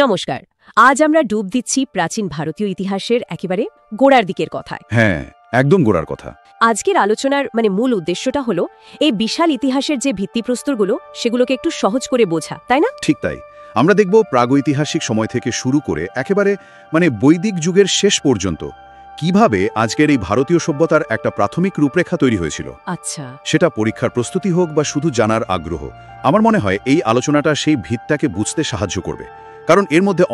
নমস্কার। আজ আমরা ডুব দিচ্ছি প্রাচীন ভারতীয় ইতিহাসের একেবারে গোড়ার দিকের কথায়। হ্যাঁ, একদম গোড়ার কথা। আজকের আলোচনার মূল উদ্দেশ্যটা হলো এই বিশাল ইতিহাসের যে ভিত্তিপ্রস্তরগুলো সেগুলোকে একটু সহজ করে বোঝা, তাই না? ঠিক তাই। আমরা দেখব প্রাগৈতিহাসিক সময় থেকে শুরু করে একেবারে বৈদিক যুগের শেষ পর্যন্ত কিভাবে আজকের এই ভারতীয় সভ্যতার একটা প্রাথমিক রূপরেখা তৈরি হয়েছিল। আচ্ছা, সেটা পরীক্ষার প্রস্তুতি হোক বা শুধু জানার আগ্রহ, আমার মনে হয় এই আলোচনাটা সেই ভিতটাকে বুঝতে সাহায্য করবে, কারণ এর মধ্যে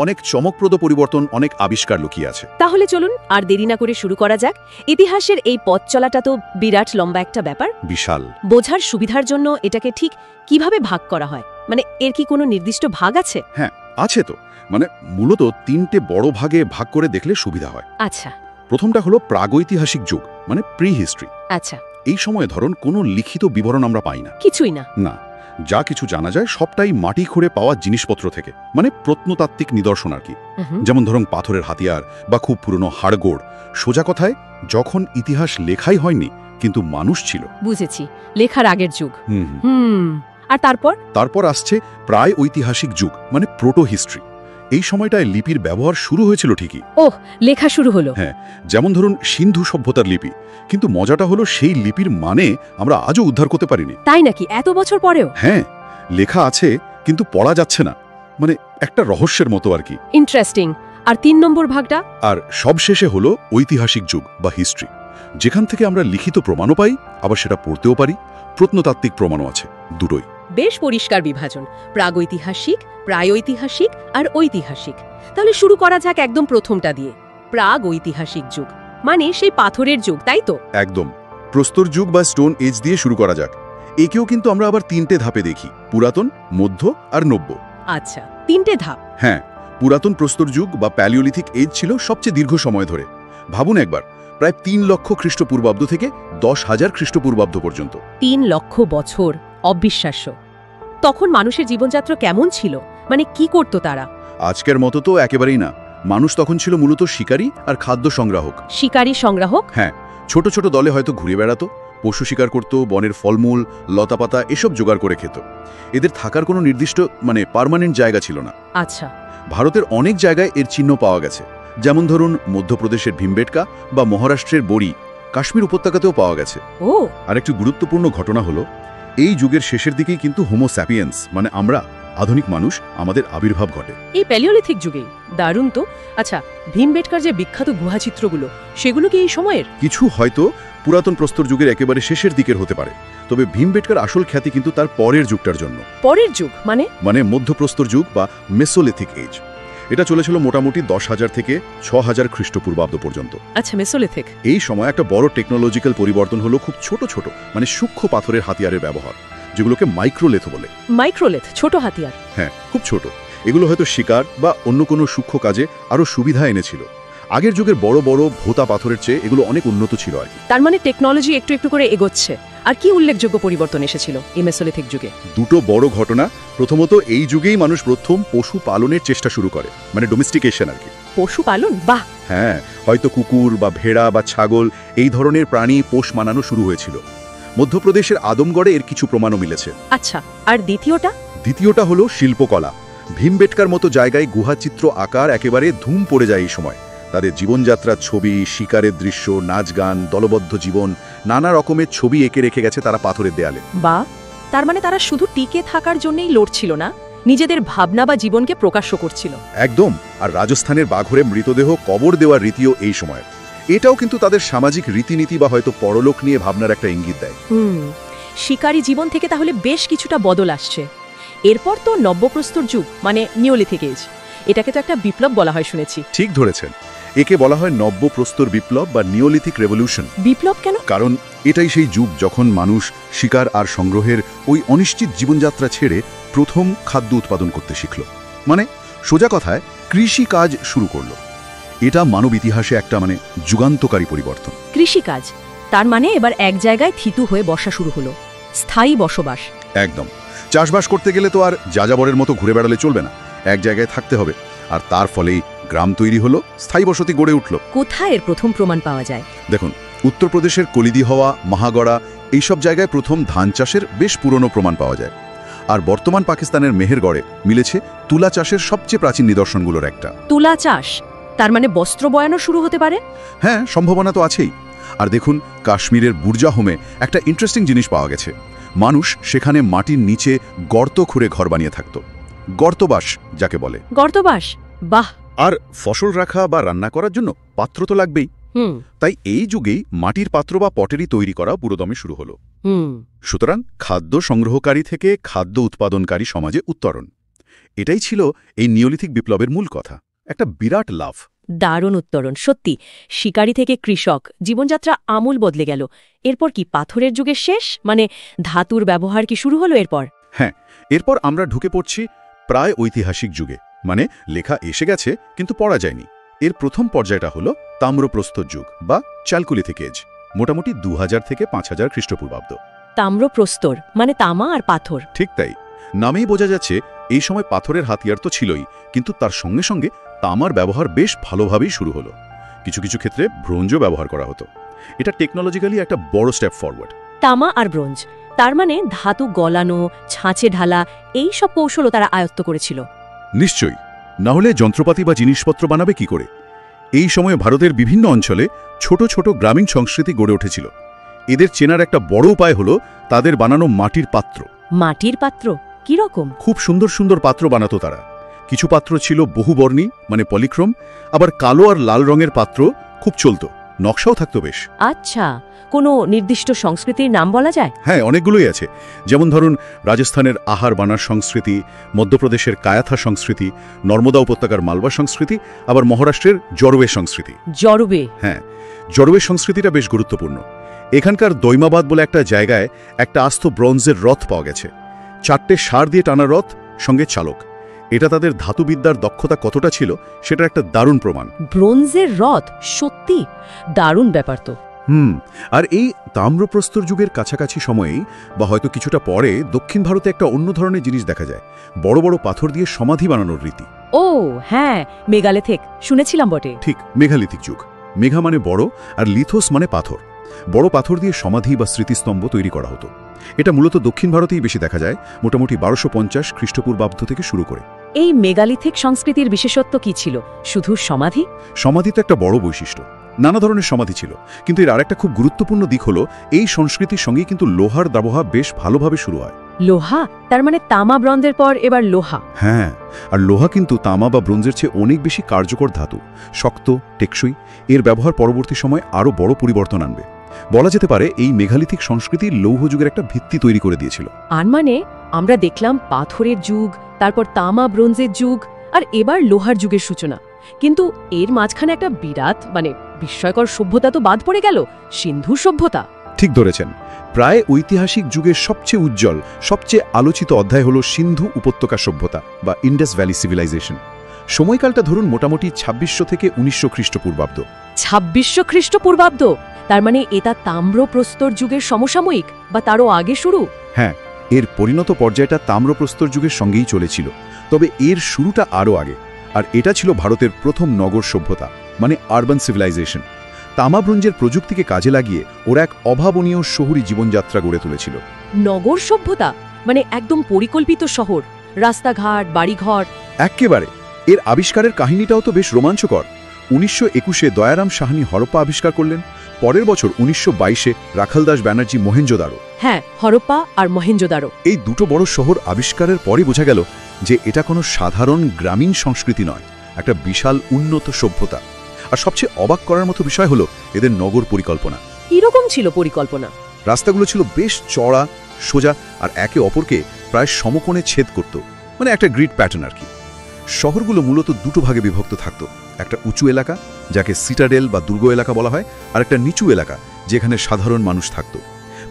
অনেক চমকপ্রদ পরিবর্তন, অনেক আবিষ্কার লুকিয়ে আছে। তাহলে চলুন আর দেরি না করে শুরু করা যাক। ইতিহাসের এই পথ চলাটা তো বিরাট লম্বা একটা ব্যাপার। বিশাল। বোঝার সুবিধার জন্য এটাকে ঠিক কিভাবে ভাগ করা হয়, এর কি কোনো নির্দিষ্ট ভাগ আছে? হ্যাঁ, আছে তো। মূলত তিনটে বড় ভাগে ভাগ করে দেখলে সুবিধা হয়। আচ্ছা। প্রথমটা হলো প্রাগৈতিহাসিক যুগ, প্রি হিস্ট্রি। আচ্ছা। এই সময়ে ধরুন কোনো লিখিত বিবরণ আমরা পাই না, কিছুই না। না, যা কিছু জানা যায় সবটাই মাটি খুঁড়ে পাওয়া জিনিসপত্র থেকে, প্রত্নতাত্ত্বিক নিদর্শন আর কি। যেমন ধরুন পাথরের হাতিয়ার বা খুব পুরনো হাড়গোড়। সোজা কথায়, যখন ইতিহাস লেখাই হয়নি কিন্তু মানুষ ছিল। বুঝেছি, লেখার আগের যুগ। আর তারপর আসছে প্রায় ঐতিহাসিক যুগ, প্রোটো হিস্ট্রি। এই সময়টায় লিপির ব্যবহার শুরু হয়েছিল ঠিকই। ওহ, লেখা শুরু হলো। হ্যাঁ, যেমন ধরুন সিন্ধু সভ্যতার লিপি। কিন্তু মজাটা হলো সেই লিপির আমরা আজও উদ্ধার করতে পারিনি। তাই নাকি? এত বছর পরেও? হ্যাঁ, লেখা আছে কিন্তু পড়া যাচ্ছে না, একটা রহস্যের মতো আর কি। ইন্টারেস্টিং। আর 3 নম্বর ভাগটা? আর সবশেষে হলো ঐতিহাসিক যুগ বা হিস্ট্রি, যেখান থেকে আমরা লিখিত প্রমাণও পাই, আবার সেটা পড়তেও পারি। প্রত্নতাত্ত্বিক প্রমাণও আছে, দুটোই। বেশ পরিষ্কার বিভাজন, প্রাগৈতিহাসিক, প্রায়ৈতিহাসিক আর ঐতিহাসিক। তাহলে শুরু করা যাক একদম প্রথমটা দিয়ে, প্রাগৈতিহাসিক যুগ, সেই পাথরের যুগ, তাই তো? একদম। প্রস্তর যুগ বা স্টোন এজ দিয়ে শুরু করা যাক। একেও কিন্তু আমরা আবার 3টে ধাপে দেখি, পুরাতন, মধ্য আর নব্য। আচ্ছা, 3টে ধাপ। হ্যাঁ, পুরাতন প্রস্তর যুগ বা প্যালিওলিথিক এজ ছিল সবচেয়ে দীর্ঘ সময় ধরে। ভাবুন একবার, প্রায় 3 লক্ষ খ্রিস্টপূর্বাব্দ থেকে 10,000 খ্রিস্টপূর্বাব্দ পর্যন্ত। 3 লক্ষ বছর, অবিশ্বাস্য। তখন মানুষের জীবনযাত্রা কেমন ছিল? কি করত তারা? আজকের মতো তো একেবারেই না। মানুষ তখন ছিল মূলত শিকারী আর খাদ্য সংগ্রাহক। শিকারী সংগ্রাহক? হ্যাঁ, ছোট ছোট দলে হয়তো ঘুরে বেড়াতো, পশু শিকার করত, বনের ফলমূল, লতাপাতা এসব জোগাড় করে খেত। এদের থাকার কোনো নির্দিষ্ট পার্মানেন্ট জায়গা ছিল না। আচ্ছা। ভারতের অনেক জায়গায় এর চিহ্ন পাওয়া গেছে, যেমন ধরুন মধ্যপ্রদেশের ভীমবেটকা বা মহারাষ্ট্রের বড়ি, কাশ্মীর উপত্যকাতেও পাওয়া গেছে। ও, আর একটি গুরুত্বপূর্ণ ঘটনা হলো, এই যুগের শেষের দিকেই কিন্তু হোমো স্যাপিয়েন্স আমরা আধুনিক মানুষ, আমাদের আবির্ভাব ঘটে। এই প্যালিওলিথিক যুগেই? দারুণ তো। আচ্ছা, ভীমবেটকার যে বিখ্যাত গুহাচিত্রগুলো, সেগুলো কি এই সময়ের? কিছু হয়তো পুরাতন প্রস্তর যুগের একেবারে শেষের দিকের হতে পারে, তবে ভীমবেটকার আসল খ্যাতি কিন্তু তার পরের যুগটার জন্য। পরের যুগ মধ্যপ্রস্তর যুগ বা মেসোলিথিক এজ। এটা চলেছিল মোটামুটি 10,000 থেকে 6,000 খ্রিস্টপূর্বাব্দ পর্যন্ত। আচ্ছা, মেসোলিথিক। এই সময় একটা বড় টেকনোলজিক্যাল পরিবর্তন হলো, খুব ছোট ছোট সূক্ষ্ম পাথরের হাতিয়ারের ব্যবহার, যেগুলোকে মাইক্রোলেথ বলে। মাইক্রোলেথ, ছোট হাতিয়ার? হ্যাঁ, খুব ছোট। এগুলো হয়তো শিকার বা অন্য কোনো সূক্ষ্ম কাজে আরো সুবিধা এনেছিল। আগের যুগের বড় বড় ভোতা পাথরের চেয়ে এগুলো অনেক উন্নত ছিল আর কি। তার টেকনোলজি একটু একটু করে এগোচ্ছে। আর কি উল্লেখযোগ্য পরিবর্তন এসেছিল এই মেসোলিথিক যুগে? দুটো বড় ঘটনা। প্রথমত, এই যুগেই মানুষ প্রথম পশু পালনের চেষ্টা শুরু করে, ডোমেস্টিকেশন আর কি। পশু পালন? বাহ! হ্যাঁ, হয়তো কুকুর বা ভেড়া বা ছাগল এই ধরনের প্রাণী পোষ মানানো শুরু হয়েছিল। মধ্যপ্রদেশের আদমগড়ে এর কিছু প্রমাণও মিলেছে। আচ্ছা, আর দ্বিতীয়টা হলো শিল্পকলা। ভীমবেটকার মতো জায়গায় গুহাচিত্র আকার একেবারে ধুম পড়ে যায় এই সময়। তাদের জীবনযাত্রার ছবি, শিকারের দৃশ্য, নাচ গান, দলবদ্ধ জীবন, নানা রকমের ছবি এঁকে রেখে গেছে তারা পাথরের দেয়ালে। বাহ! তার তারা শুধু টিকে থাকার জন্যই লড়ছিল না, নিজেদের ভাবনা বা জীবনকে প্রকাশ্য করছিল। একদম। আর রাজস্থানের বাঘরে মৃতদেহ কবর দেওয়ার রীতিও এই সময়। এটাও কিন্তু তাদের সামাজিক রীতিনীতি বা হয়তো পরলোক নিয়ে ভাবনার একটা ইঙ্গিত দেয়। শিকারী জীবন থেকে তাহলে বেশ কিছুটা বদল আসছে। এরপর তো নব্যপ্রস্তর যুগ, নিওলিথিক এজ। এটাকে তো একটা বিপ্লব বলা হয় শুনেছি। ঠিক ধরেছেন, একে বলা হয় নব্যপ্রস্তর বিপ্লব বা নিওলিথিক রেভলিউশন। বিপ্লব কেন? কারণ এটাই সেই যুগ যখন মানুষ শিকার আর সংগ্রহের ওই অনিশ্চিত জীবনযাত্রা ছেড়ে প্রথম খাদ্য উৎপাদন করতে শিখল। সোজা কথায় কৃষি কাজ শুরু করলো। এটা মানব ইতিহাসে একটা যুগান্তকারী পরিবর্তন। কৃষিকাজ, তার এবার এক জায়গায় থিতু হয়ে বসা শুরু হলো, স্থায়ী বসবাস। একদম। চাষবাস করতে গেলে তো আর যাযাবরের মতো ঘুরে বেড়ালে চলবে না, এক জায়গায় থাকতে হবে। আর তার ফলেই গ্রাম তৈরি হলো, স্থায়ী বসতি গড়ে উঠল। কোথায় এর প্রথম প্রমাণ পাওয়া যায়? দেখুন, উত্তরপ্রদেশের কলিদি হওয়া, মহাগড়া এইসব জায়গায় প্রথম ধান চাষের বেশ পুরনো প্রমাণ পাওয়া যায়। আর বর্তমান পাকিস্তানের মেহেরগড়ে মিলেছে তুলা চাষের সবচেয়ে প্রাচীন নিদর্শনগুলোর একটা। তুলা চাষ, তার মানে বস্ত্র বয়ানো শুরু হতে পারে? হ্যাঁ, সম্ভাবনা তো আছেই। আর দেখুন, কাশ্মীরের বুর্জাহোমে একটা ইন্টারেস্টিং জিনিস পাওয়া গেছে। মানুষ সেখানে মাটির নিচে গর্ত খুঁড়ে ঘর বানিয়ে থাকত, গর্তবাস যাকে বলে। গর্তবাস, বাহ। আর ফসল রাখা বা রান্না করার জন্য পাত্র তো লাগবেই। তাই এই যুগেই মাটির পাত্র বা পটেরি তৈরি করা পুরোদমে শুরু হলো। সুতরাং খাদ্য সংগ্রহকারী থেকে খাদ্য উৎপাদনকারী সমাজে উত্তরণ, এটাই ছিল এই নিওলিথিক বিপ্লবের মূল কথা। একটা বিরাট লাভ। দারুণ উত্তরণ, সত্যি। শিকারী থেকে কৃষক, জীবনযাত্রা আমূল বদলে গেল। এরপর কি পাথরের যুগের শেষ, মানে ধাতুর ব্যবহার কি শুরু হলো এরপর? হ্যাঁ, এরপর আমরা ঢুকে পড়ছি প্রায় ঐতিহাসিক যুগে, মানে লেখা এসে গেছে কিন্তু পড়া যায়নি। এর প্রথম পর্যায়টা হলো তাম্রপ্রস্তর যুগ বা চ্যালকুলিথিক এজ, মোটামুটি 2000 থেকে 5000 খ্রিস্টপূর্বাব্দ। তাম্রপ্রস্তর মানে তামা আর পাথর। ঠিক তাই, নামেই বোঝা যাচ্ছে এই সময় পাথরের হাতিয়ার তো ছিলই, কিন্তু তার সঙ্গে সঙ্গে তামার ব্যবহার বেশ ভালোভাবেই শুরু হলো। কিছু কিছু ক্ষেত্রে ব্রোঞ্জও ব্যবহার করা হতো। এটা টেকনোলজিক্যালি একটা বড় স্টেপ ফরওয়ার্ড। তামা আর ব্রোঞ্জ, তার মানে ধাতু গলানো, ছাঁচে ঢালা, এই সব কৌশলও তারা আয়ত্ত করেছিল। নিশ্চয়ই, না হলে যন্ত্রপাতি বা জিনিসপত্র বানাবে কি করে? এই সময়ে ভারতের বিভিন্ন অঞ্চলে ছোট ছোট গ্রামীণ সংস্কৃতি গড়ে উঠেছিল। এদের চেনার একটা বড় উপায় হলো তাদের বানানো মাটির পাত্র। মাটির পাত্র কিরকম? খুব সুন্দর সুন্দর পাত্র বানাতো তারা। কিছু পাত্র ছিল বহুবর্ণী, মানে পলিক্রম, আবার কালো আর লাল রঙের পাত্র খুব চলত, নকশাও থাকতো বেশ। আচ্ছা, কোনো নির্দিষ্ট সংস্কৃতির নাম বলা যায়? হ্যাঁ, অনেকগুলোই আছে। যেমন ধরুন, রাজস্থানের আহার বানার সংস্কৃতি, মধ্যপ্রদেশের কায়াথা সংস্কৃতি, নর্মদা উপত্যকার মালবা সংস্কৃতি, আবার মহারাষ্ট্রের জরবে সংস্কৃতি। জরবে? হ্যাঁ, জরবে সংস্কৃতিটা বেশ গুরুত্বপূর্ণ। এখানকার দৈমাবাদ বলে একটা জায়গায় একটা আস্ত ব্রোঞ্জের রথ পাওয়া গেছে, 4টে ষাঁড় দিয়ে টানা রথ, সঙ্গে চালক। এটা তাদের ধাতুবিদ্যার দক্ষতা কতটা ছিল সেটার একটা দারুণ প্রমাণ। ব্রোঞ্জের রথ, সত্যি দারুণ ব্যাপার তো। আর এই তাম্রপ্রস্তর যুগের কাছাকাছি সময়েই বা হয়তো কিছুটা পরে দক্ষিণ ভারতে একটা অন্য ধরনের জিনিস দেখা যায়, বড় বড় পাথর দিয়ে সমাধি বানানোর রীতি। ও হ্যাঁ, মেগালিথিক শুনেছিলাম বটে। ঠিক, মেঘালিথিক যুগ। মেঘা মানে বড় আর লিথোস মানে পাথর। বড় পাথর দিয়ে সমাধি বা স্মৃতিস্তম্ভ তৈরি করা হতো। এটা মূলত দক্ষিণ ভারতেই বেশি দেখা যায়, মোটামুটি 1250 খ্রিস্টপূর্বাব্দ থেকে শুরু করে। এই মেগালিথিক সংস্কৃতির বিশেষত্ব কি ছিল? শুধু সমাধি? সমাধি তো একটা বড় বৈশিষ্ট্য। নানা ধরনের সমাধি ছিল, কিন্তু এর আরেকটা খুব গুরুত্বপূর্ণ দিক হলো এই সংস্কৃতির সঙ্গেই কিন্তু লোহার ব্যবহার বেশ ভালোভাবে শুরু হয়। লোহা? তার মানে তামা ব্রোঞ্জের পর এবার লোহা? হ্যাঁ, আর লোহা কিন্তু তামা বা ব্রোঞ্জের চেয়ে অনেক বেশি কার্যকর ধাতু, শক্ত, টেকসই। এর ব্যবহার পরবর্তী সময় আরও বড় পরিবর্তন আনবে। বলা যেতে পারে এই মেঘালিথিক সংস্কৃতি লৌহ যুগের একটা ভিত্তি তৈরি করে দিয়েছিল। আর মানে আমরা দেখলাম পাথরের যুগ, তারপর তামা ব্রোঞ্জের যুগ, আর এবার লোহার যুগের সূচনা। কিন্তু এর মাঝখানে একটা বিরাট, মানে বিস্ময়কর সভ্যতা তো বাদ পড়ে গেল, সিন্ধু সভ্যতা। ঠিক ধরেছেন। প্রায় ঐতিহাসিক যুগের সবচেয়ে উজ্জ্বল, সবচেয়ে আলোচিত অধ্যায় হল সিন্ধু উপত্যকা সভ্যতা বা ইন্ডাস ভ্যালি সিভিলাইজেশন। সময়কালটা ধরুন মোটামুটি 2600 থেকে 1900 খ্রিস্টপূর্বাব্দ। 2600 খ্রিস্টপূর্বাব্দ? তার মানে এটা তাম্রপ্রস্তর যুগের সমসাময়িক বা তারও আগে শুরু? হ্যাঁ, এর পরিণত পর্যায়টা তাম্রপ্রস্তর যুগের সঙ্গেই চলেছিল, তবে এর শুরুটা আরও আগে। আর এটা ছিল ভারতের প্রথম নগর সভ্যতা, মানে আরবান সিভিলাইজেশন। তামা ব্রোঞ্জের প্রযুক্তিকে কাজে লাগিয়ে ওরা এক অভাবনীয় শহুরি জীবনযাত্রা গড়ে তুলেছিল। নগর সভ্যতা মানে একদম পরিকল্পিত শহর, রাস্তাঘাট, বাড়িঘর? এক্কেবারে। এর আবিষ্কারের কাহিনীটাও তো বেশ রোমাঞ্চকর। 1921-এ দয়ারাম সাহানি হরপ্পা আবিষ্কার করলেন। পরের বছর 1922-এ রাখালদাস ব্যানার্জি মহেঞ্জোদারো। হ্যাঁ, হরপ্পা আর মহেঞ্জোদারো। এই দুটো বড় শহর আবিষ্কারের পরই বোঝা গেল যে এটা কোনো সাধারণ গ্রামীণ সংস্কৃতি নয়, একটা বিশাল উন্নত সভ্যতা। আর সবচেয়ে অবাক করার মতো বিষয় হলো এদের নগর পরিকল্পনা। কিরকম ছিল পরিকল্পনা? রাস্তাগুলো ছিল বেশ চড়া, সোজা, আর একে অপরকে প্রায় সমকোণে ছেদ করত, মানে একটা গ্রিড প্যাটার্ন আর কি। শহরগুলো মূলত দুটো ভাগে বিভক্ত থাকত, একটা উঁচু এলাকা যাকে সিটাডেল বা দুর্গ এলাকা বলা হয়, আর একটা নিচু এলাকা যেখানে সাধারণ মানুষ থাকত।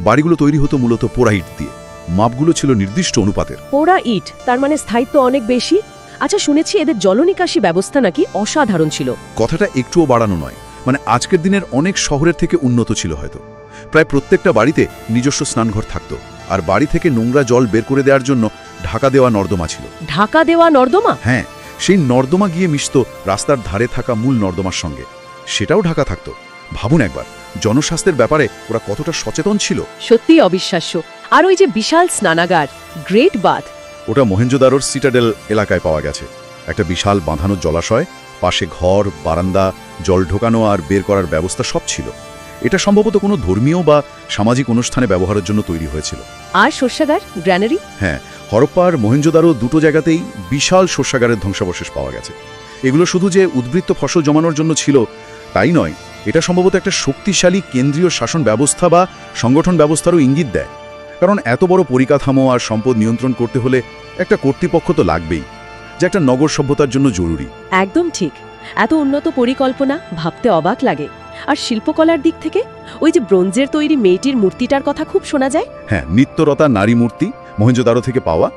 বাড়িগুলো তৈরি হতো মূলত পোড়া ইট দিয়ে। মাপগুলো ছিল নির্দিষ্ট অনুপাতের। পোড়া ইট, তার মানে স্থায়িত্ব অনেক বেশি। আচ্ছা, শুনেছি এদের জলনিকাশি ব্যবস্থা নাকি অসাধারণ ছিল। কথাটা একটুও বাড়ানো নয়, মানে আজকের দিনের অনেক শহরের থেকে উন্নত ছিল হয়তো। প্রায় প্রত্যেকটা বাড়িতে নিজস্ব স্নানঘর থাকত, আর বাড়ি থেকে নোংরা জল বের করে দেওয়ার জন্য ঢাকা দেওয়া নর্দমা ছিল। ঢাকা দেওয়া নর্দমা? হ্যাঁ, সেই নর্দমা গিয়ে মিশত রাস্তার ধারে থাকা মূল নর্দমার সঙ্গে, সেটাও ঢাকা থাকত। ভাবুন একবার, জনস্বাস্থ্যের ব্যাপারে ওরা কতটা সচেতন ছিল। সত্যিই অবিশ্বাস্য। আর ওই যে বিশাল স্নানাগার, গ্রেট বাথ, ওটা মহেঞ্জোদারোর সিটাডেল এলাকায় পাওয়া গেছে। একটা বিশাল বাঁধানো জলাশয়, পাশে ঘর, বারান্দা, জল ঢোকানো আর বের করার ব্যবস্থা সব ছিল। এটা সম্ভবত কোনো ধর্মীয় বা সামাজিক অনুষ্ঠানে ব্যবহারের জন্য তৈরি হয়েছিল। আর শস্যাগার, গ্র্যানারি। হ্যাঁ, হরপ্পা আর মহেঞ্জোদারো দুটো জায়গাতেই বিশাল শস্যাগারের ধ্বংসাবশেষ পাওয়া গেছে। এগুলো শুধু যে উদ্বৃত্ত ফসল জমানোর জন্য ছিল তাই নয়, এটা সম্ভবত একটা শক্তিশালী কেন্দ্রীয় শাসন ব্যবস্থা বা সংগঠন ব্যবস্থারও ইঙ্গিত দেয়। কারণ এত বড় পরিকাঠামো আর সম্পদ নিয়ন্ত্রণ করতে হলে একটা কর্তৃপক্ষ তো লাগবেই, যা একটা নগর সভ্যতার জন্য জরুরি। একদম ঠিক। এত উন্নত পরিকল্পনা ভাবতে অবাক লাগে। আর শিল্পকলার দিক থেকে ওই যে ব্রোঞ্জের তৈরি মেয়েটির মূর্তিটার কথা খুব শোনা যায়। হ্যাঁ, নিত্যরতা নারী মূর্তি মহেঞ্জোদারো থেকে পাওয়া,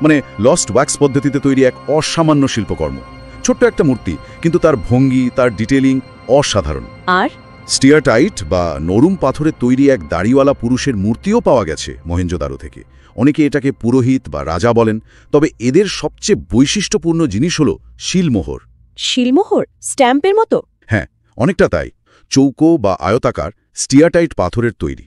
মানে লস্ট ওয়্যাক্স পদ্ধতিতে তৈরি এক অসামান্য শিল্পকর্ম। ছোট্ট একটা মূর্তি, কিন্তু তার ভঙ্গি, তার ডিটেলিং অসাধারণ। আর স্টিয়ারটাইট বা নরম পাথরের তৈরি এক দাড়িওয়ালা পুরুষের মূর্তিও পাওয়া গেছে মহেঞ্জোদারো থেকে। অনেকে এটাকে পুরোহিত বা রাজা বলেন, তবে এদের সবচেয়ে বৈশিষ্ট্যপূর্ণ জিনিস হল শিলমোহর। শিলমোহর স্ট্যাম্পের মতো? হ্যাঁ, অনেকটা তাই। চৌকো বা আয়তাকার স্টিয়ারটাইট পাথরের তৈরি।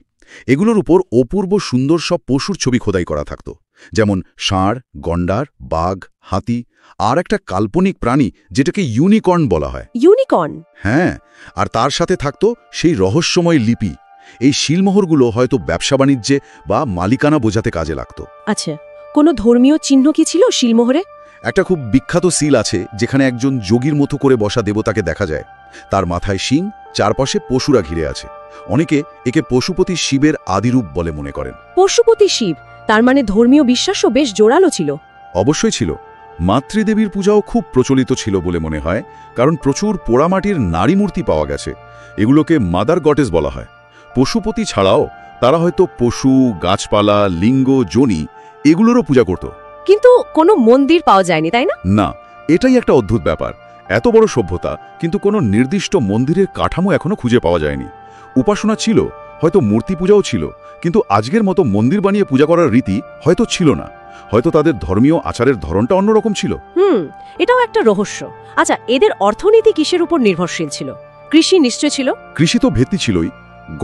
এগুলোর উপর অপূর্ব সুন্দর সব পশুর ছবি খোদাই করা থাকত, যেমন ষাঁড়, গন্ডার, বাঘ, হাতি আর একটা কাল্পনিক প্রাণী যেটাকে ইউনিকর্ন বলা হয়। ইউনিকর্ন? হ্যাঁ, আর তার সাথে থাকত সেই রহস্যময় লিপি। এই শিলমোহরগুলো হয়তো ব্যবসা বাণিজ্যে বা মালিকানা বোঝাতে কাজে লাগত। আচ্ছা, কোনো ধর্মীয় চিহ্ন কি ছিল শিলমোহরে? একটা খুব বিখ্যাত সিল আছে যেখানে একজন যোগীর মতো করে বসা দেবতাকে দেখা যায়। তার মাথায় শিং, চারপাশে পশুরা ঘিরে আছে। অনেকে একে পশুপতি শিবের আদিরূপ বলে মনে করেন। পশুপতি শিব, তার মানে ধর্মীয় বিশ্বাসও বেশ জোরালো ছিল। অবশ্যই ছিল। মাতৃদেবীর পূজাও খুব প্রচলিত ছিল বলে মনে হয়, কারণ প্রচুর পোড়ামাটির নারী মূর্তি পাওয়া গেছে। এগুলোকে মাদার গডেস বলা হয়। পশুপতি ছাড়াও তারা হয়তো পশু, গাছপালা, লিঙ্গ, যোনি এগুলোরও পূজা করত। কিন্তু কোনো মন্দির পাওয়া যায়নি, তাই না? না, এটাই একটা অদ্ভুত ব্যাপার। এত বড় সভ্যতা, কিন্তু কোনো নির্দিষ্ট মন্দিরের কাঠামো এখনো খুঁজে পাওয়া যায়নি। উপাসনা ছিল, হয়তো মূর্তি পূজাও ছিল, কিন্তু আজকের মতো মন্দির বানিয়ে পূজা করার রীতি হয়তো ছিল না। হয়তো তাদের ধর্মীয় আচারের ধরনটা অন্যরকম ছিল। এটাও একটা রহস্য। আচ্ছা, এদের অর্থনীতি কিসের উপর নির্ভরশীল ছিল? কৃষি নিশ্চয় ছিল। কৃষি তো ভিত্তি ছিলই।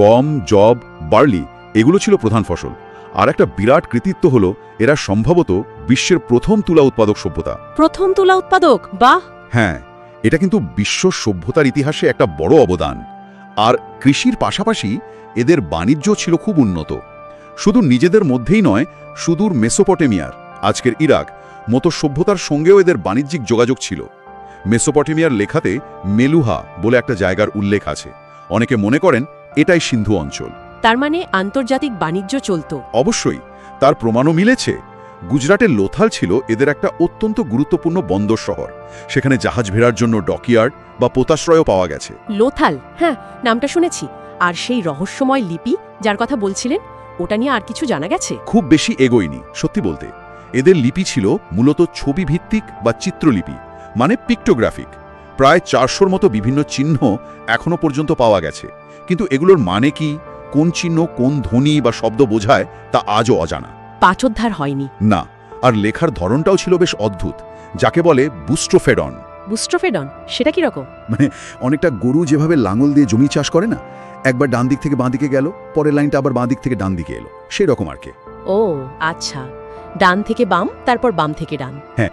গম, জব, বার্লি এগুলো ছিল প্রধান ফসল। আর একটা বিরাট কৃতিত্ব হলো এরা সম্ভবত বিশ্বের প্রথম তুলা উৎপাদক সভ্যতা। প্রথম তুলা উৎপাদক? বাহ! হ্যাঁ, এটা কিন্তু বিশ্ব সভ্যতার ইতিহাসে একটা বড় অবদান। আর কৃষির পাশাপাশি এদের বাণিজ্য ছিল খুব উন্নত। শুধু নিজেদের মধ্যেই নয়, সুদূর মেসোপটেমিয়ার, আজকের ইরাক মতো সভ্যতার সঙ্গেও এদের বাণিজ্যিক যোগাযোগ ছিল। মেসোপটেমিয়ার লেখাতে মেলুহা বলে একটা জায়গার উল্লেখ আছে। অনেকে মনে করেন এটাই সিন্ধু অঞ্চল। তার মানে আন্তর্জাতিক বাণিজ্য চলত। অবশ্যই, তার প্রমাণও মিলেছে। গুজরাটের লোথাল ছিল এদের একটা অত্যন্ত গুরুত্বপূর্ণ বন্দর শহর। সেখানে জাহাজ ভেড়ার জন্য ডকইয়ার্ড বা পোতাশ্রয়ও পাওয়া গেছে। লোথাল, হ্যাঁ, নামটা শুনেছি। আর সেই রহস্যময় লিপি যার কথা বলছিলেন, ওটা নিয়ে আর কিছু জানা গেছে? খুব বেশি এগোয়নি সত্যি বলতে। এদের লিপি ছিল মূলত ছবি ভিত্তিক বা চিত্রলিপি, মানে পিক্টোগ্রাফিক। প্রায় 400-র মতো বিভিন্ন চিহ্ন এখনো পর্যন্ত পাওয়া গেছে, কিন্তু এগুলোর মানে কি, কোন চিহ্ন কোন ধ্বনি বা শব্দ বোঝায় তা আজও অজানা। পাঠোদ্ধার হয়নি? না। আর লেখার ধরনটাও ছিল বেশ অদ্ভুত, যাকে বলে বুস্ট্রোফেডন। বুস্ট্রোফেডন সেটা কি রকম? মানে অনেকটা গরু যেভাবে লাঙল দিয়ে জমি চাষ করে না, একবার ডান দিক থেকে বাঁ দিকে গেল, পরের লাইনটা আবার বাঁ দিক থেকে ডান দিকে এলো, সেই রকম আর কি। ও আচ্ছা, ডান থেকে বাম, তারপর বাম থেকে ডান। হ্যাঁ,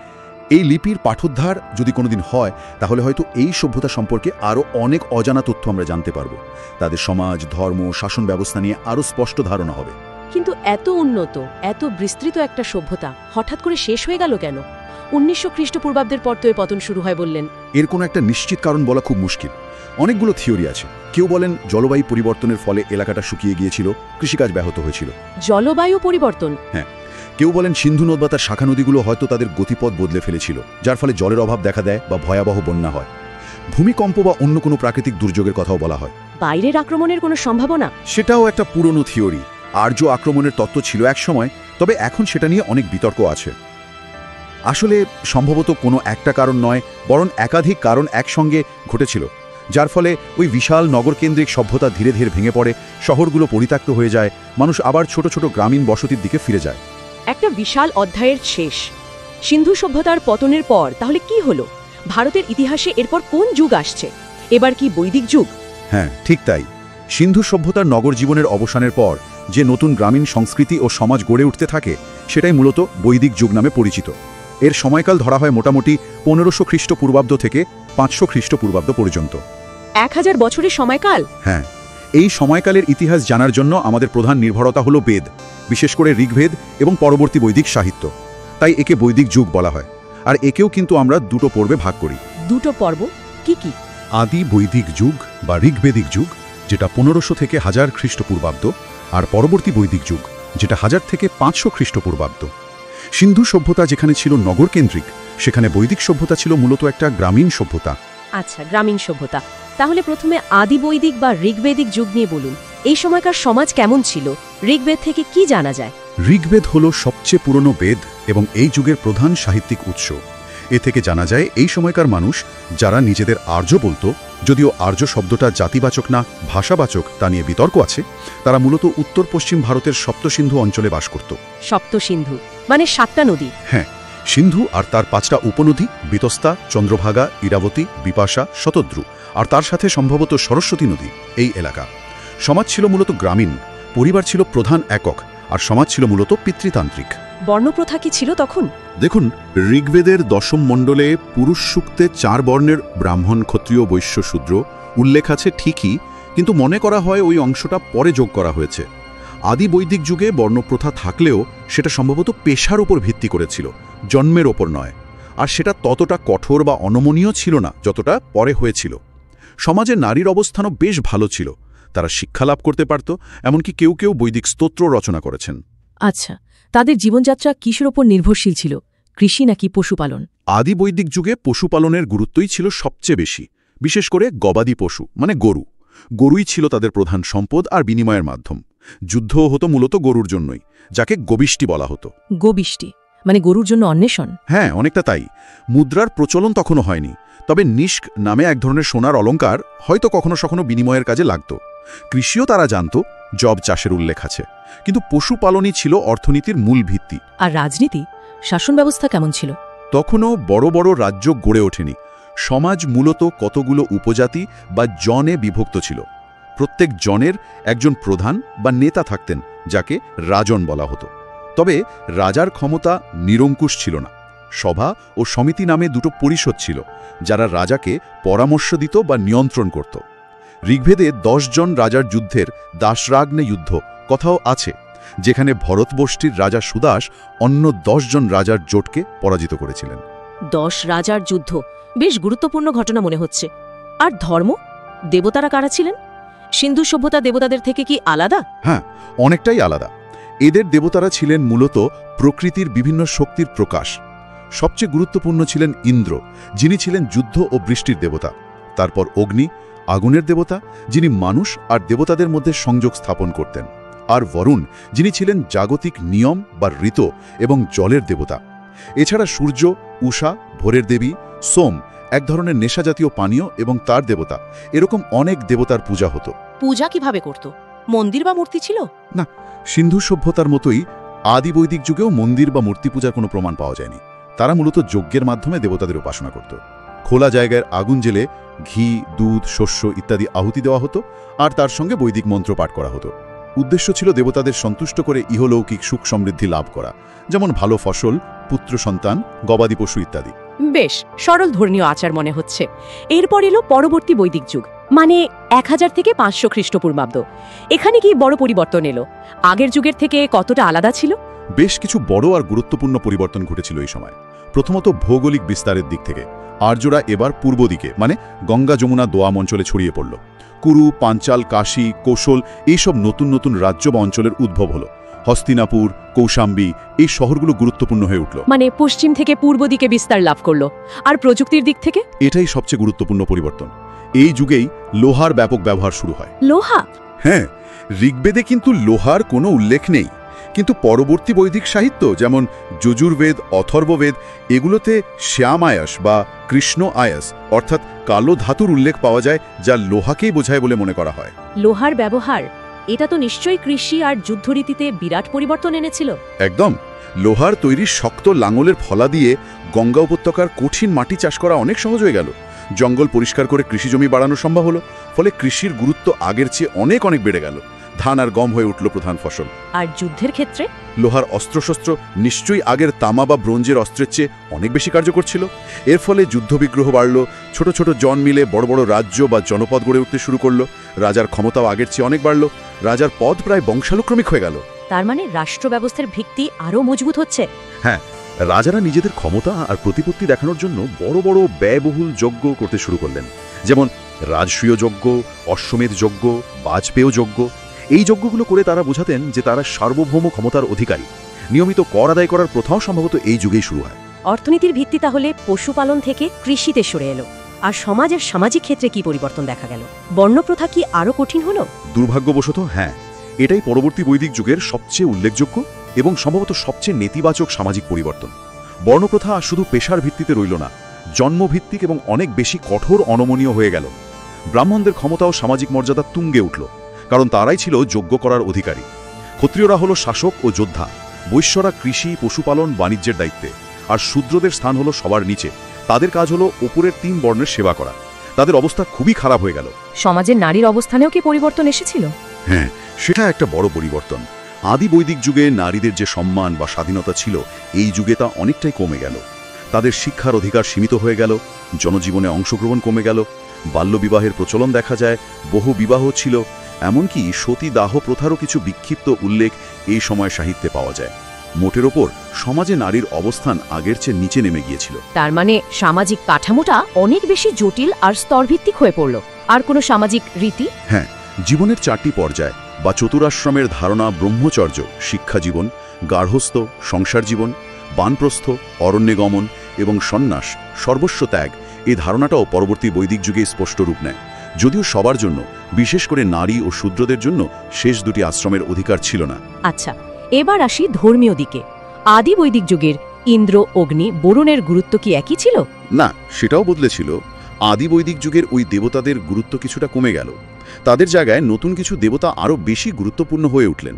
এই লিপির পাঠোদ্ধার যদি কোনোদিন হয়, তাহলে হয়তো এই সভ্যতা সম্পর্কে আরও অনেক অজানা তথ্য আমরা জানতে পারব। তাদের সমাজ, ধর্ম, শাসন ব্যবস্থা নিয়ে আরও স্পষ্ট ধারণা হবে। কিন্তু এত উন্নত, এত বিস্তৃত একটা সভ্যতা হঠাৎ করে শেষ হয়ে গেল কেন? 1900 খ্রিস্টপূর্বাব্দের পর তো এর পতন শুরু হয় বললেন। এর কোনো একটা নিশ্চিত কারণ বলা খুব মুশকিল। অনেকগুলো থিওরি আছে। কেউ বলেন জলবায়ু পরিবর্তনের ফলে এলাকাটা শুকিয়ে গিয়েছিল, কৃষিকাজ ব্যাহত হয়েছিল। জলবায়ু পরিবর্তন? হ্যাঁ। কেউ বলেন সিন্ধু নদ বা তার শাখা নদীগুলো হয়তো তাদের গতিপথ বদলে ফেলেছিল, যার ফলে জলের অভাব দেখা দেয় বা ভয়াবহ বন্যা হয়। ভূমিকম্প বা অন্য কোনো প্রাকৃতিক দুর্যোগের কথাও বলা হয়। বাইরের আক্রমণের কোনো সম্ভাবনা? সেটাও একটা পুরনো থিওরি। আর্য আক্রমণের তত্ত্ব ছিল এক সময়, তবে এখন সেটা নিয়ে অনেক বিতর্ক আছে। আসলে সম্ভবত কোনো একটা কারণ নয়, বরং একাধিক কারণ একসঙ্গে ঘটেছিল, যার ফলে ওই বিশাল নগরকেন্দ্রিক সভ্যতা ধীরে ধীরে ভেঙে পড়ে, শহরগুলো পরিত্যক্ত হয়ে যায়, মানুষ আবার ছোট ছোট গ্রামীণ বসতির দিকে ফিরে যায়। একটা বিশাল অধ্যায়ের শেষ। সিন্ধু সভ্যতার পতনের পর তাহলে কি হলো? ভারতের ইতিহাসে এরপর কোন যুগ আসছে? এবার কি বৈদিক যুগ? হ্যাঁ, ঠিক তাই। সিন্ধু সভ্যতার নগর জীবনের অবসানের পর যে নতুন গ্রামীণ সংস্কৃতি ও সমাজ গড়ে উঠতে থাকে সেটাই মূলত বৈদিক যুগ নামে পরিচিত। এর সময়কাল ধরা হয় মোটামুটি 1500 খ্রিস্টপূর্বাব্দ থেকে 500 খ্রিস্টপূর্বাব্দ পর্যন্ত। 1000 বছরের সময়কাল। হ্যাঁ, এই সময়কালের ইতিহাস জানার জন্য আমাদের প্রধান নির্ভরতা হলো বেদ, বিশেষ করে ঋগ্বেদ এবং পরবর্তী বৈদিক সাহিত্য। তাই একে বৈদিক যুগ বলা হয়। আর একেও কিন্তু আমরা দুটো পর্বে ভাগ করি। দুটো পর্ব কি কি? আদি বৈদিক যুগ বা ঋগ্বেদিক যুগ, যেটা 1500 থেকে 1000 খ্রিস্টপূর্বাব্দ, আর পরবর্তী বৈদিক যুগ, যেটা 1000 থেকে 500 খ্রিস্টপূর্বাব্দ। সিন্ধু সভ্যতা যেখানে ছিল নগরকেন্দ্রিক, সেখানে বৈদিক সভ্যতা ছিল মূলত একটা গ্রামীণ সভ্যতা। আচ্ছা, গ্রামীণ সভ্যতা। তাহলে প্রথমে আদি বৈদিক বা ঋগ্বেদিক যুগ নিয়ে বলুন। এই সময়কার সমাজ কেমন ছিল? ঋগ্বেদ থেকে কি জানা যায়? ঋগ্বেদ হল সবচেয়ে পুরনো বেদ এবং এই যুগের প্রধান সাহিত্যিক উৎস। এ থেকে জানা যায় এই সময়কার মানুষ, যারা নিজেদের আর্য বলতো, যদিও আর্য শব্দটা জাতিবাচক না ভাষাবাচক তা নিয়ে বিতর্ক আছে, তারা মূলত উত্তর পশ্চিম ভারতের সপ্তসিন্ধু অঞ্চলে বাস করত। সপ্তসিন্ধু মানে 7টা নদী? হ্যাঁ, সিন্ধু আর তার 5টা উপনদী, বিতস্তা, চন্দ্রভাগা, ইরাবতী, বিপাশা, শতদ্রু, আর তার সাথে সম্ভবত সরস্বতী নদী। এই এলাকা সমাজ ছিল মূলত গ্রামীণ, পরিবার ছিল প্রধান একক, আর সমাজ ছিল মূলত পিতৃতান্ত্রিক। বর্ণপ্রথা কি ছিল তখন? দেখুন, ঋগ্বেদের 10ম মণ্ডলে পুরুষ সূক্তে 4 বর্ণের ব্রাহ্মণ, ক্ষত্রিয়, বৈশ্য, শূদ্র উল্লেখ আছে ঠিকই, কিন্তু মনে করা হয় ওই অংশটা পরে যোগ করা হয়েছে। আদি বৈদিক যুগে বর্ণপ্রথা থাকলেও সেটা সম্ভবত পেশার উপর ভিত্তি করেছিল, জন্মের ওপর নয়। আর সেটা ততটা কঠোর বা অনমনীয় ছিল না যতটা পরে হয়েছিল। সমাজে নারীর অবস্থানও বেশ ভালো ছিল, তারা শিক্ষা লাভ করতে পারত, এমনকি কেউ কেউ বৈদিক স্তোত্র রচনা করেছেন। আচ্ছা, তাদের জীবনযাত্রা কিসের ওপর নির্ভরশীল ছিল? কৃষি নাকি পশুপালন? আদি বৈদিক যুগে পশুপালনের গুরুত্বই ছিল সবচেয়ে বেশি, বিশেষ করে গবাদি পশু মানে গরু। গরুই ছিল তাদের প্রধান সম্পদ আর বিনিময়ের মাধ্যম। যুদ্ধও হতো মূলত গরুর জন্যই, যাকে গোবিষ্টি বলা হতো। গোবিষ্টি মানে গরুর জন্য অন্বেষণ? হ্যাঁ, অনেকটা তাই। মুদ্রার প্রচলন তখনও হয়নি, তবে নিষ্ক নামে এক ধরনের সোনার অলংকার হয়তো কখনো কখনো বিনিময়ের কাজে লাগত। কৃষিও তারা জানত, জব চাষের উল্লেখ আছে, কিন্তু পশুপালনই ছিল অর্থনীতির মূল ভিত্তি। আর রাজনীতি, শাসন ব্যবস্থা কেমন ছিল? তখনও বড় বড় রাজ্য গড়ে ওঠেনি। সমাজ মূলত কতগুলো উপজাতি বা জনে বিভক্ত ছিল। প্রত্যেক জনের একজন প্রধান বা নেতা থাকতেন, যাকে রাজন বলা হতো। তবে রাজার ক্ষমতা নিরঙ্কুশ ছিল না। সভা ও সমিতি নামে দুটো পরিষদ ছিল, যারা রাজাকে পরামর্শ দিত বা নিয়ন্ত্রণ করত। ঋগ্বেদে 10 জন রাজার যুদ্ধের দাসরাগ্নে যুদ্ধ কথাও আছে, যেখানে ভরতবষ্টির রাজা সুদাস অন্য 10 জন রাজার জোটকে পরাজিত করেছিলেন। 10 রাজার যুদ্ধ, বেশ গুরুত্বপূর্ণ ঘটনা মনে হচ্ছে। আর ধর্ম, দেবতারা কারা ছিলেন? সিন্ধু সভ্যতা দেবতাদের থেকে কি আলাদা? হ্যাঁ, অনেকটাই আলাদা। এদের দেবতারা ছিলেন মূলত প্রকৃতির বিভিন্ন শক্তির প্রকাশ। সবচেয়ে গুরুত্বপূর্ণ ছিলেন ইন্দ্র, যিনি ছিলেন যুদ্ধ ও বৃষ্টির দেবতা। তারপর অগ্নি, আগুনের দেবতা, যিনি মানুষ আর দেবতাদের মধ্যে সংযোগ স্থাপন করতেন। আর বরুণ, যিনি ছিলেন জাগতিক নিয়ম বা ঋতু এবং জলের দেবতা। এছাড়া সূর্য, উষা, ভোরের দেবী, সোম এক ধরনের নেশাজাতীয় পানীয় এবং তার দেবতা। এরকম অনেক দেবতার পূজা হতো। পূজা কিভাবে করত? মন্দির বা মূর্তি ছিল? না, সিন্ধু সভ্যতার মতোই আদি বৈদিক যুগেও মন্দির বা মূর্তি পূজার কোনো প্রমাণ পাওয়া যায়নি। তারা মূলত যজ্ঞের মাধ্যমে দেবতাদের উপাসনা করত। খোলা জায়গায় আগুন জ্বেলে ঘি, দুধ, শস্য ইত্যাদি আহুতি দেওয়া হতো, আর তার সঙ্গে বৈদিক মন্ত্র পাঠ করা হতো। উদ্দেশ্য ছিল দেবতাদের সন্তুষ্ট করে ইহলৌকিক সুখ সমৃদ্ধি লাভ করা, যেমন ভালো ফসল, পুত্র সন্তান, গবাদি পশু ইত্যাদি। বেশ সরল ধর্মীয় আচার মনে হচ্ছে। এরপর এলো পরবর্তী বৈদিক যুগ, মানে 1000 থেকে 500 খ্রিস্টপূর্বাব্দ। এখানে কি বড় পরিবর্তন এলো? আগের যুগের থেকে কতটা আলাদা ছিল? বেশ কিছু বড় আর গুরুত্বপূর্ণ পরিবর্তন ঘটেছিল এই সময়। প্রথমত ভৌগোলিক বিস্তারের দিক থেকে আর্যরা এবার পূর্ব দিকে মানে গঙ্গা যমুনা দোয়াম অঞ্চলে ছড়িয়ে পড়ল। কুরু, পাঞ্চাল, কাশী, কৌশল এইসব নতুন নতুন রাজ্য বা অঞ্চলের উদ্ভব হলো। হস্তিনাপুর, কৌশাম্বী এই শহরগুলো গুরুত্বপূর্ণ হয়ে উঠল। মানে পশ্চিম থেকে পূর্ব দিকে বিস্তার লাভ করলো। আর প্রযুক্তির দিক থেকে? এটাই সবচেয়ে গুরুত্বপূর্ণ পরিবর্তন। এই যুগেই লোহার ব্যাপক ব্যবহার শুরু হয়। লোহা? হ্যাঁ, ঋগ্বেদে কিন্তু লোহার কোনো উল্লেখ নেই, কিন্তু পরবর্তী বৈদিক সাহিত্য যেমন যজুর্বেদ, অথর্ববেদ এগুলোতে শ্যাম আয়াস বা কৃষ্ণ আয়াস অর্থাৎ কালো ধাতুর উল্লেখ পাওয়া যায়, যা লোহাকেই বোঝায় বলে মনে করা হয়। লোহার ব্যবহার, এটা তো নিশ্চয়ই কৃষি আর যুদ্ধরীতিতে বিরাট পরিবর্তন এনেছিল। একদম। লোহার তৈরি শক্ত লাঙলের ফলা দিয়ে গঙ্গা উপত্যকার কঠিন মাটি চাষ করা অনেক সহজ হয়ে গেল। জঙ্গল পরিষ্কার করে কৃষিজমি বাড়ানো সম্ভব হলো, ফলে কৃষির গুরুত্ব আগের চেয়ে অনেক অনেক বেড়ে গেল। ধান আর গম হয়ে উঠল প্রধান ফসল। আর যুদ্ধের ক্ষেত্রে লোহার অস্ত্রশস্ত্র নিশ্চয়ই আগের তামা বা ব্রোঞ্জের অস্ত্রের চেয়ে অনেক বেশি কার্যকর ছিল। এর ফলে যুদ্ধবিগ্রহ বাড়ল, ছোট ছোট জন মিলে বড় বড় রাজ্য বা জনপদ গড়ে উঠতে শুরু করলো। রাজার ক্ষমতাও আগের চেয়ে অনেক বাড়ল, রাজার পদ প্রায় বংশানুক্রমিক হয়ে গেল। তার মানে রাষ্ট্র ব্যবস্থার ভিত্তি আরও মজবুত হচ্ছে। হ্যাঁ, রাজারা নিজেদের ক্ষমতা আর প্রতিপত্তি দেখানোর জন্য বড় বড় ব্যয়বহুল যজ্ঞ করতে শুরু করলেন, যেমন রাজসূয় যজ্ঞ, অশ্বমেধ যজ্ঞ, বাজপেয় যজ্ঞ। এই যজ্ঞগুলো করে তারা বোঝাতেন যে তারা সার্বভৌম ক্ষমতার অধিকারী। নিয়মিত কর আদায় করার প্রথাও সম্ভবত এই যুগেই শুরু হয়। অর্থনীতির ভিত্তি তাহলে পশুপালন থেকে কৃষিতে সরে এলো। আর সমাজের সামাজিক ক্ষেত্রে কি পরিবর্তন দেখা গেল? বর্ণপ্রথা কি আরও কঠিন হলো? দুর্ভাগ্যবশত হ্যাঁ, এটাই পরবর্তী বৈদিক যুগের সবচেয়ে উল্লেখযোগ্য এবং সম্ভবত সবচেয়ে নেতিবাচক সামাজিক পরিবর্তন। বর্ণপ্রথা শুধু পেশার ভিত্তিতে রইল না, জন্মভিত্তিক এবং অনেক বেশি কঠোর অনমনীয় হয়ে গেল। ব্রাহ্মণদের ক্ষমতাও সামাজিক মর্যাদা তুঙ্গে উঠল, কারণ তারাই ছিল যজ্ঞ করার অধিকারী। ক্ষত্রিয়রা হলো শাসক ও যোদ্ধা, বৈশ্যরা কৃষি, পশুপালন, বাণিজ্যের দায়িত্বে, আর শূদ্রদের স্থান হলো সবার নিচে। তাদের কাজ হলো ওপরের 3 বর্ণের সেবা করা। তাদের অবস্থা খুবই খারাপ হয়ে গেল। সমাজের নারীর অবস্থানেও কি পরিবর্তন এসেছিল? হ্যাঁ, সেটা একটা বড় পরিবর্তন। আদি বৈদিক যুগে নারীদের যে সম্মান বা স্বাধীনতা ছিল, এই যুগে তা অনেকটাই কমে গেল। তাদের শিক্ষার অধিকার সীমিত হয়ে গেল, জনজীবনে অংশগ্রহণ কমে গেল, বাল্যবিবাহের প্রচলন দেখা যায়, বহু বিবাহ ছিল, এমনকি সতীদাহ প্রথারও কিছু বিক্ষিপ্ত উল্লেখ এই সময় সাহিত্যে পাওয়া যায়। মোটের ওপর সমাজে নারীর অবস্থান আগের চেয়ে নিচে নেমে গিয়েছিল। তার মানে সামাজিক কাঠামোটা অনেক বেশি জটিল আর স্তরভিত্তিক হয়ে পড়ল। আর কোনো সামাজিক রীতি? হ্যাঁ, জীবনের 4টি পর্যায় বা চতুরাশ্রমের ধারণা, ব্রহ্মচর্য, শিক্ষা জীবন, গার্হস্থ, সংসার জীবন, বানপ্রস্থ, অরণ্যে গমন এবং সন্ন্যাস, সর্বস্ব ত্যাগ, এই ধারণাটাও পরবর্তী বৈদিক যুগে স্পষ্ট রূপ নেয়। যদিও সবার জন্য, বিশেষ করে নারী ও শূদ্রদের জন্য শেষ 2টি আশ্রমের অধিকার ছিল না। আচ্ছা, এবার আসি ধর্মীয় দিকে। আদি বৈদিক যুগের ইন্দ্র, অগ্নি, বরুণের গুরুত্ব কি একই ছিল? না, সেটাও বদলেছিল। আদি বৈদিক যুগের ওই দেবতাদের গুরুত্ব কিছুটা কমে গেল। তাদের জায়গায় নতুন কিছু দেবতা আরও বেশি গুরুত্বপূর্ণ হয়ে উঠলেন,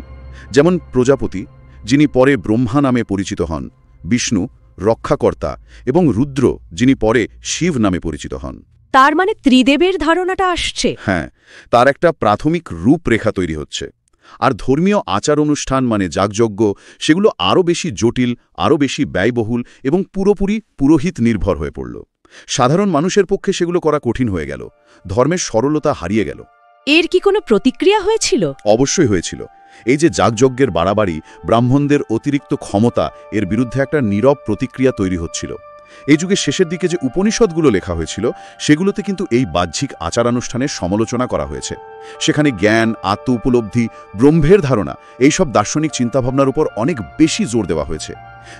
যেমন প্রজাপতি, যিনি পরে ব্রহ্মা নামে পরিচিত হন, বিষ্ণু রক্ষাকর্তা, এবং রুদ্র, যিনি পরে শিব নামে পরিচিত হন। তার মানে ত্রিদেবের ধারণাটা আসছে। হ্যাঁ, তার একটা প্রাথমিক রূপরেখা তৈরি হচ্ছে। আর ধর্মীয় আচার অনুষ্ঠান মানে যাগযজ্ঞ, সেগুলো আরও বেশি জটিল, আরও বেশি ব্যয়বহুল এবং পুরোপুরি পুরোহিত নির্ভর হয়ে পড়ল। সাধারণ মানুষের পক্ষে সেগুলো করা কঠিন হয়ে গেল, ধর্মের সরলতা হারিয়ে গেল। এর কি কোনো প্রতিক্রিয়া হয়েছিল? অবশ্যই হয়েছিল। এই যে যাগযজ্ঞের বাড়াবাড়ি, ব্রাহ্মণদের অতিরিক্ত ক্ষমতা, এর বিরুদ্ধে একটা নীরব প্রতিক্রিয়া তৈরি হচ্ছিল। এই যুগের শেষের দিকে যে উপনিষদগুলো লেখা হয়েছিল, সেগুলোতে কিন্তু এই বাহ্যিক আচারানুষ্ঠানের সমালোচনা করা হয়েছে। সেখানে জ্ঞান, আত্ম উপলব্ধি, ব্রহ্মের ধারণা, এইসব দার্শনিক চিন্তাভাবনার উপর অনেক বেশি জোর দেওয়া হয়েছে,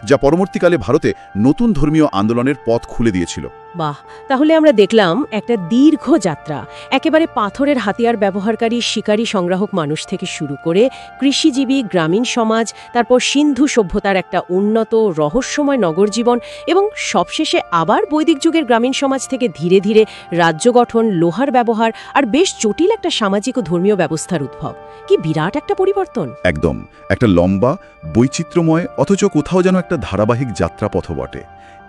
যা পরবর্তীকালে ভারতে নতুন ধর্মীয় আন্দোলনের পথ খুলে দিয়েছিল। বাহ, তাহলে আমরা দেখলাম একটা দীর্ঘ যাত্রা, একেবারে পাথরের হাতিয়ার ব্যবহারকারী শিকারী সংগ্রাহক মানুষ থেকে শুরু করে কৃষিজীবী গ্রামীণ সমাজ, তারপর সিন্ধু সভ্যতার একটা উন্নত রহস্যময় নগর জীবন, এবং সবশেষে আবার বৈদিক যুগের গ্রামীণ সমাজ থেকে ধীরে ধীরে রাজ্য গঠন, লোহার ব্যবহার আর বেশ জটিল একটা সামাজিক ও ধর্মীয় ব্যবস্থার উদ্ভব। কি বিরাট একটা পরিবর্তন! একদম, একটা লম্বা, বৈচিত্র্যময়, অথচ কোথাও যেন একটা ধারাবাহিক যাত্রাপথ বটে।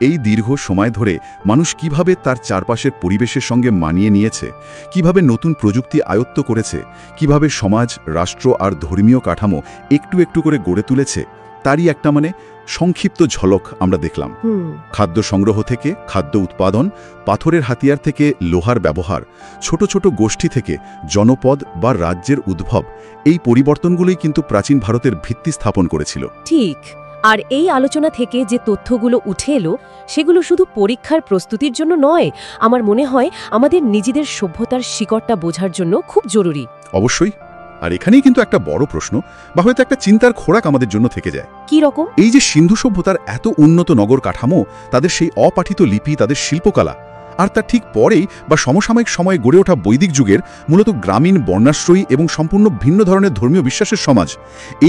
এই দীর্ঘ সময় ধরে মানুষ কিভাবে তার চারপাশের পরিবেশের সঙ্গে মানিয়ে নিয়েছে, কিভাবে নতুন প্রযুক্তি আয়ত্ত করেছে, কিভাবে সমাজ, রাষ্ট্র আর ধর্মীয় কাঠামো একটু একটু করে গড়ে তুলেছে, তারই একটা সংক্ষিপ্ত ঝলক আমরা দেখলাম। খাদ্য সংগ্রহ থেকে খাদ্য উৎপাদন, পাথরের হাতিয়ার থেকে লোহার ব্যবহার, ছোট ছোট গোষ্ঠী থেকে জনপদ বা রাজ্যের উদ্ভব, এই পরিবর্তনগুলোই কিন্তু প্রাচীন ভারতের ভিত্তি স্থাপন করেছিল। ঠিক। আর এই আলোচনা থেকে যে তথ্যগুলো উঠে এলো, সেগুলো শুধু পরীক্ষার প্রস্তুতির জন্য নয়, আমার মনে হয় আমাদের নিজেদের সভ্যতার শিকড়টা বোঝার জন্য খুব জরুরি। অবশ্যই। আর এখানেই কিন্তু একটা বড় প্রশ্ন বা হয়তো একটা চিন্তার খোরাক আমাদের জন্য থেকে যায়। কি রকম? এই যে সিন্ধু সভ্যতার এত উন্নত নগর কাঠামো, তাদের সেই অপাঠিত লিপি, তাদের শিল্পকলা, আর তার ঠিক পরেই বা সমসাময়িক সময়ে গড়ে ওঠা বৈদিক যুগের মূলত গ্রামীণ, বর্ণাশ্রয়ী এবং সম্পূর্ণ ভিন্ন ধরনের ধর্মীয় বিশ্বাসের সমাজ,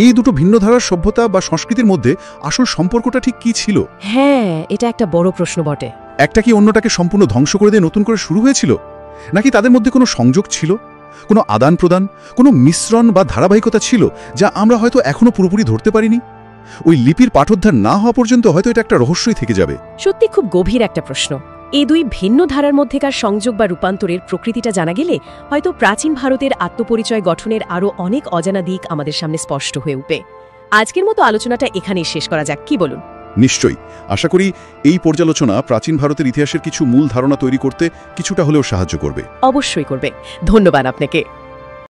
এই দুটো ভিন্ন ধারার সভ্যতা বা সংস্কৃতির মধ্যে আসল সম্পর্কটা ঠিক কি ছিল? হ্যাঁ, এটা একটা বড় প্রশ্ন বটে। একটা কি অন্যটাকে সম্পূর্ণ ধ্বংস করে দিয়ে নতুন করে শুরু হয়েছিল, নাকি তাদের মধ্যে কোনো সংযোগ ছিল, কোনো আদান প্রদান, কোনো মিশ্রণ বা ধারাবাহিকতা ছিল, যা আমরা হয়তো এখনো পুরোপুরি ধরতে পারিনি? ওই লিপির পাঠোদ্ধার না হওয়া পর্যন্ত হয়তো এটা একটা রহস্যই থেকে যাবে। সত্যি খুব গভীর একটা প্রশ্ন। এই দুই ভিন্ন ধারার মধ্যেকার সংযোগ বা রূপান্তরের প্রকৃতিটা জানা গেলে হয়তো প্রাচীন ভারতের আত্মপরিচয় গঠনের আরও অনেক অজানা দিক আমাদের সামনে স্পষ্ট হয়ে উঠবে। আজকের মতো আলোচনাটা এখানেই শেষ করা যাক, কি বলুন? নিশ্চয়ই। আশা করি এই পর্যালোচনা প্রাচীন ভারতের ইতিহাসের কিছু মূল ধারণা তৈরি করতে কিছুটা হলেও সাহায্য করবে। অবশ্যই করবে। ধন্যবাদ আপনাকে।